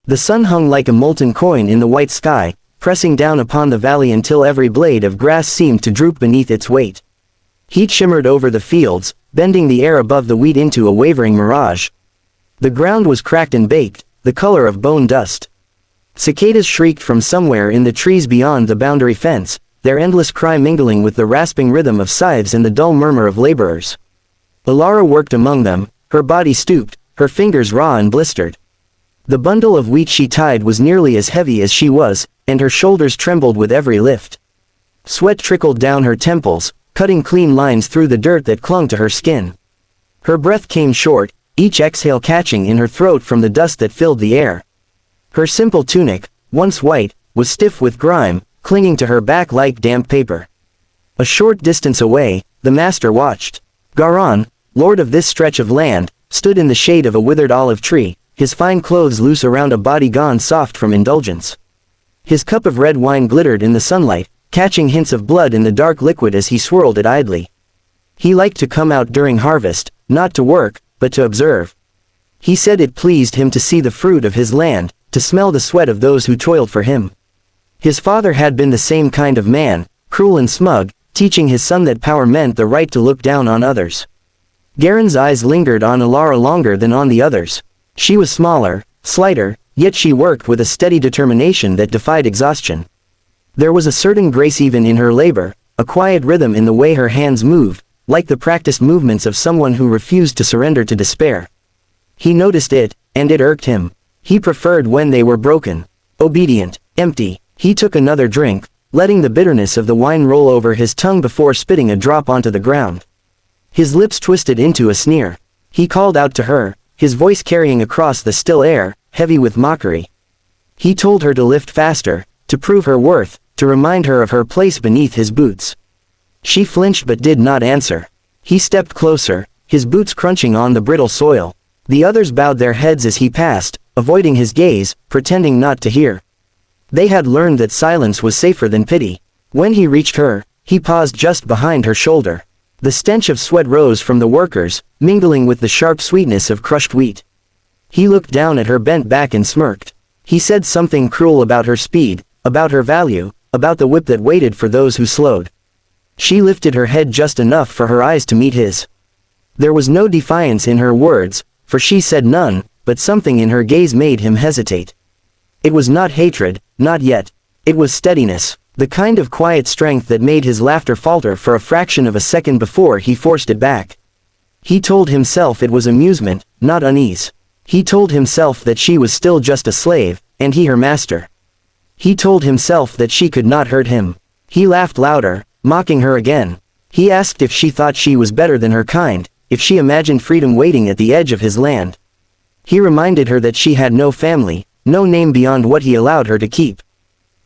The sun hung like a molten coin in the white sky, pressing down upon the valley until every blade of grass seemed to droop beneath its weight. Heat shimmered over the fields, bending the air above the wheat into a wavering mirage. The ground was cracked and baked, the color of bone dust. Cicadas shrieked from somewhere in the trees beyond the boundary fence, their endless cry mingling with the rasping rhythm of scythes and the dull murmur of laborers. Alara worked among them, her body stooped, her fingers raw and blistered. The bundle of wheat she tied was nearly as heavy as she was, and her shoulders trembled with every lift. Sweat trickled down her temples, cutting clean lines through the dirt that clung to her skin. Her breath came short, each exhale catching in her throat from the dust that filled the air. Her simple tunic, once white, was stiff with grime, clinging to her back like damp paper. A short distance away, the master watched. Garan, lord of this stretch of land, stood in the shade of a withered olive tree, his fine clothes loose around a body gone soft from indulgence. His cup of red wine glittered in the sunlight, catching hints of blood in the dark liquid as he swirled it idly. He liked to come out during harvest, not to work, but to observe. He said it pleased him to see the fruit of his land, to smell the sweat of those who toiled for him. His father had been the same kind of man, cruel and smug, teaching his son that power meant the right to look down on others. Garen's eyes lingered on Alara longer than on the others. She was smaller, slighter, yet she worked with a steady determination that defied exhaustion. There was a certain grace even in her labor, a quiet rhythm in the way her hands moved, like the practiced movements of someone who refused to surrender to despair. He noticed it, and it irked him. He preferred when they were broken, obedient, empty. He took another drink, letting the bitterness of the wine roll over his tongue before spitting a drop onto the ground. His lips twisted into a sneer. He called out to her, his voice carrying across the still air, heavy with mockery. He told her to lift faster, to prove her worth, to remind her of her place beneath his boots. She flinched but did not answer. He stepped closer, his boots crunching on the brittle soil. The others bowed their heads as he passed, avoiding his gaze, pretending not to hear. They had learned that silence was safer than pity. When he reached her, he paused just behind her shoulder. The stench of sweat rose from the workers, mingling with the sharp sweetness of crushed wheat. He looked down at her bent back and smirked. He said something cruel about her speed, about her value, about the whip that waited for those who slowed. She lifted her head just enough for her eyes to meet his. There was no defiance in her words, for she said none, but something in her gaze made him hesitate. It was not hatred, not yet. It was steadiness, the kind of quiet strength that made his laughter falter for a fraction of a second before he forced it back. He told himself it was amusement, not unease. He told himself that she was still just a slave, and he her master. He told himself that she could not hurt him. He laughed louder, mocking her again. He asked if she thought she was better than her kind, if she imagined freedom waiting at the edge of his land. He reminded her that she had no family, no name beyond what he allowed her to keep.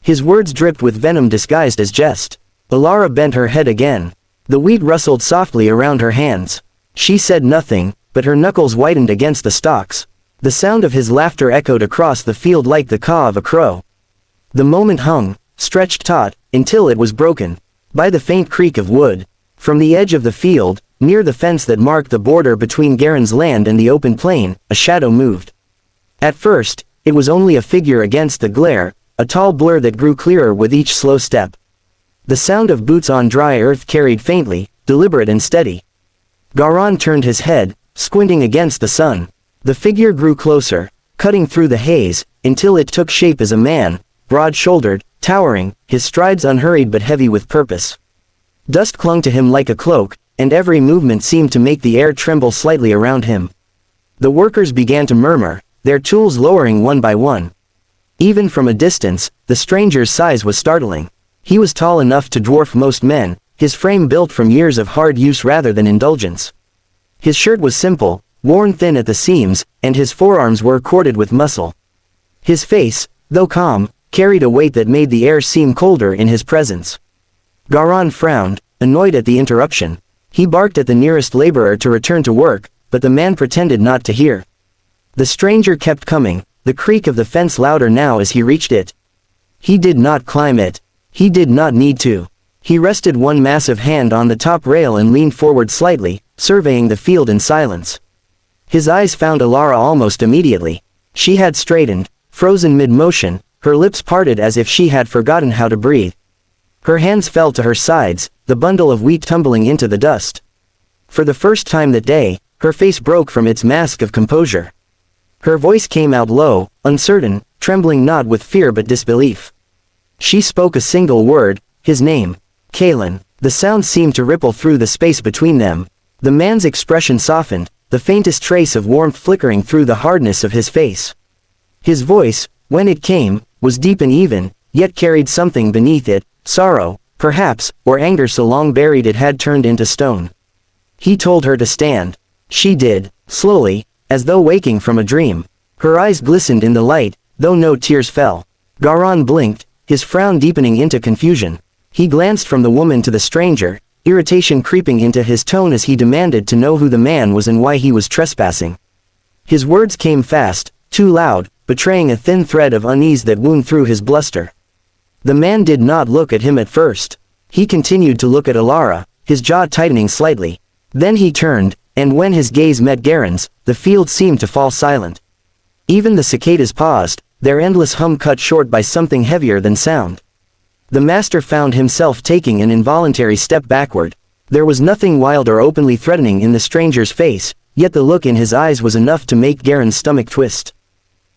His words dripped with venom disguised as jest. Alara bent her head again. The wheat rustled softly around her hands. She said nothing, but her knuckles whitened against the stalks. The sound of his laughter echoed across the field like the caw of a crow. The moment hung, stretched taut, until it was broken. By the faint creak of wood. From the edge of the field, near the fence that marked the border between Garen's land and the open plain, a shadow moved. At first, it was only a figure against the glare, a tall blur that grew clearer with each slow step. The sound of boots on dry earth carried faintly, deliberate and steady. Garan turned his head, squinting against the sun. The figure grew closer, cutting through the haze, until it took shape as a man, broad-shouldered, towering, his strides unhurried but heavy with purpose. Dust clung to him like a cloak, and every movement seemed to make the air tremble slightly around him. The workers began to murmur, their tools lowering one by one. Even from a distance, the stranger's size was startling. He was tall enough to dwarf most men, his frame built from years of hard use rather than indulgence. His shirt was simple, worn thin at the seams, and his forearms were corded with muscle. His face, though calm, carried a weight that made the air seem colder in his presence. Garan frowned, annoyed at the interruption. He barked at the nearest laborer to return to work, but the man pretended not to hear. The stranger kept coming, the creak of the fence louder now as he reached it. He did not climb it. He did not need to. He rested one massive hand on the top rail and leaned forward slightly, surveying the field in silence. His eyes found Alara almost immediately. She had straightened, frozen mid-motion, her lips parted as if she had forgotten how to breathe. Her hands fell to her sides, the bundle of wheat tumbling into the dust. For the first time that day, her face broke from its mask of composure. Her voice came out low, uncertain, trembling not with fear but disbelief. She spoke a single word, his name, Kalen. The sound seemed to ripple through the space between them. The man's expression softened, the faintest trace of warmth flickering through the hardness of his face. His voice, when it came, was deep and even, yet carried something beneath it, sorrow, perhaps, or anger so long buried it had turned into stone. He told her to stand. She did, slowly, as though waking from a dream. Her eyes glistened in the light, though no tears fell. Garan blinked, his frown deepening into confusion. He glanced from the woman to the stranger, irritation creeping into his tone as he demanded to know who the man was and why he was trespassing. His words came fast, too loud, betraying a thin thread of unease that wound through his bluster. The man did not look at him at first. He continued to look at Alara, his jaw tightening slightly. Then he turned, and when his gaze met Garen's, the field seemed to fall silent. Even the cicadas paused, their endless hum cut short by something heavier than sound. The master found himself taking an involuntary step backward. There was nothing wild or openly threatening in the stranger's face, yet the look in his eyes was enough to make Garen's stomach twist.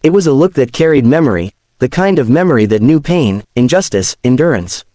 It was a look that carried memory, the kind of memory that knew pain, injustice, endurance.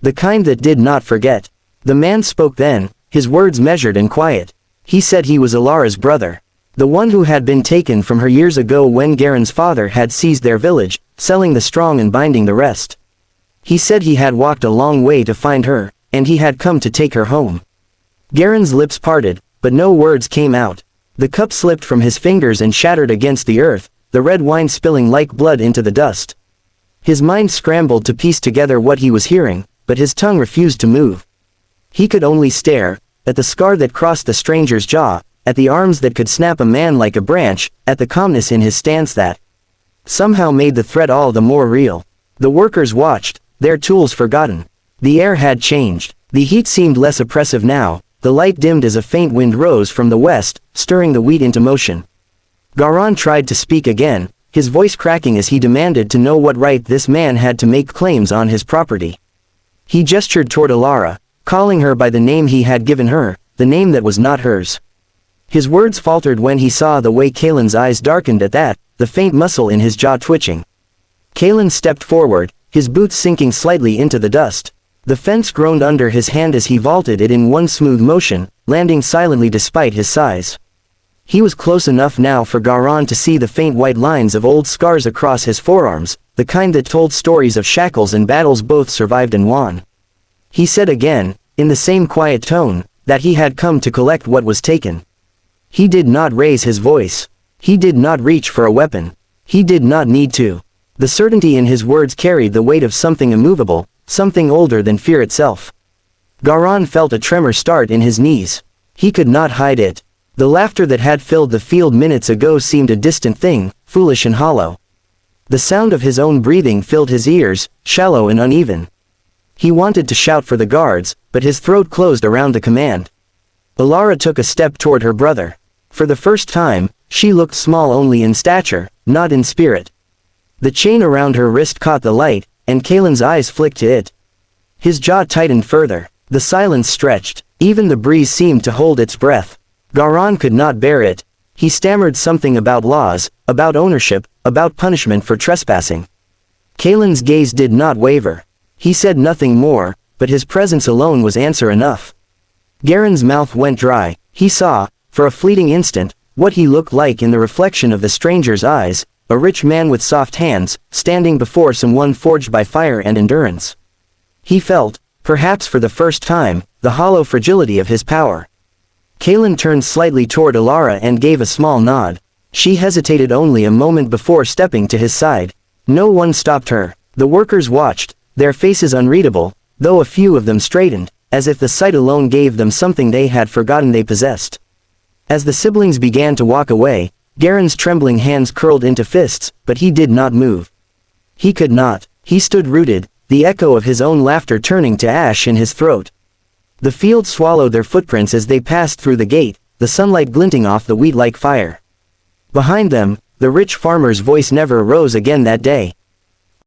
The kind that did not forget. The man spoke then, his words measured and quiet. He said he was Alara's brother. The one who had been taken from her years ago when Garen's father had seized their village, selling the strong and binding the rest. He said he had walked a long way to find her, and he had come to take her home. Garen's lips parted, but no words came out. The cup slipped from his fingers and shattered against the earth, the red wine spilling like blood into the dust. His mind scrambled to piece together what he was hearing, but his tongue refused to move. He could only stare, at the scar that crossed the stranger's jaw, at the arms that could snap a man like a branch, at the calmness in his stance that somehow made the threat all the more real. The workers watched, their tools forgotten. The air had changed. The heat seemed less oppressive now, the light dimmed as a faint wind rose from the west, stirring the wheat into motion. Garan tried to speak again, his voice cracking as he demanded to know what right this man had to make claims on his property. He gestured toward Alara, calling her by the name he had given her, the name that was not hers. His words faltered when he saw the way Kalen's eyes darkened at that, the faint muscle in his jaw twitching. Kalen stepped forward, his boots sinking slightly into the dust. The fence groaned under his hand as he vaulted it in one smooth motion, landing silently despite his size. He was close enough now for Garan to see the faint white lines of old scars across his forearms, the kind that told stories of shackles and battles both survived and won. He said again, in the same quiet tone, that he had come to collect what was taken. He did not raise his voice. He did not reach for a weapon. He did not need to. The certainty in his words carried the weight of something immovable, something older than fear itself. Garan felt a tremor start in his knees. He could not hide it. The laughter that had filled the field minutes ago seemed a distant thing, foolish and hollow. The sound of his own breathing filled his ears, shallow and uneven. He wanted to shout for the guards, but his throat closed around the command. Alara took a step toward her brother. For the first time, she looked small only in stature, not in spirit. The chain around her wrist caught the light, and Kalen's eyes flicked to it. His jaw tightened further. The silence stretched. Even the breeze seemed to hold its breath. Garan could not bear it. He stammered something about laws, about ownership, about punishment for trespassing. Kalen's gaze did not waver. He said nothing more, but his presence alone was answer enough. Garen's mouth went dry. He saw, for a fleeting instant, what he looked like in the reflection of the stranger's eyes, a rich man with soft hands, standing before someone forged by fire and endurance. He felt, perhaps for the first time, the hollow fragility of his power. Kalen turned slightly toward Alara and gave a small nod. She hesitated only a moment before stepping to his side. No one stopped her. The workers watched, their faces unreadable, though a few of them straightened, as if the sight alone gave them something they had forgotten they possessed. As the siblings began to walk away, Garen's trembling hands curled into fists, but he did not move. He could not. He stood rooted, the echo of his own laughter turning to ash in his throat. The field swallowed their footprints as they passed through the gate, the sunlight glinting off the wheat like fire. Behind them, The rich farmer's voice never rose again that day.